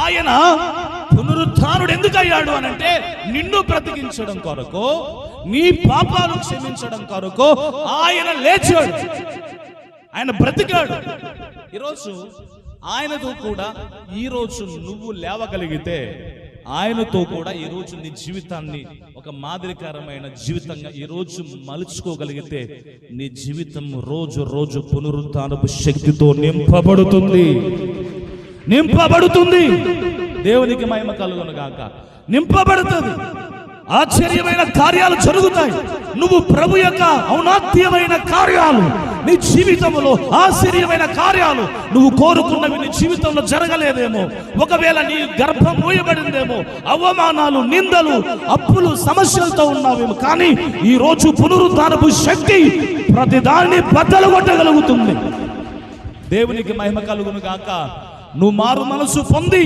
ఆయన పునరుత్థానుడు ఎందుకు అయ్యాడు అనంటే నిన్ను బ్రతికించడం కొరకు, నీ పాపాలు క్షమించడం కొరకు ఆయన లేచాడు, ఆయన బ్రతికాడు. ఈరోజు ఆయనతో కూడా ఈరోజు నువ్వు లేవగలిగితే ఆయనతో కూడా ఈరోజు నీ జీవితాన్ని ఒక మాదిరికరమైన జీవితంగా ఈరోజు మలుచుకోగలిగితే నీ జీవితం రోజు రోజు పునరుత్థానపు శక్తితో నింపబడుతుంది. దేవునికి మహిమ కలుగును గాక. నింపబడుతుంది, ఆశ్చర్యమైన కార్యాలు జరుగుతాయి. నువ్వు ప్రభు యొక్క ఔన్నత్యమైన కార్యాలు నీ జీవితంలో, ఆశ్చర్యమైన కార్యాలు నువ్వు కోరుకున్నవి నీ జీవితంలో జరగలేదేమో, ఒకవేళ నీ గర్భం మూయబడిందేమో, అవమానాలు, నిందలు, అప్పులు, సమస్యలతో ఉన్నావేమో, కానీ ఈ రోజు పునరుద్ధానపు శక్తి ప్రతిదాన్ని బద్దలు కొట్టగలుగుతుంది. దేవునికి మహిమ కలుగును గాక. నువ్వు మారు మనసు పొంది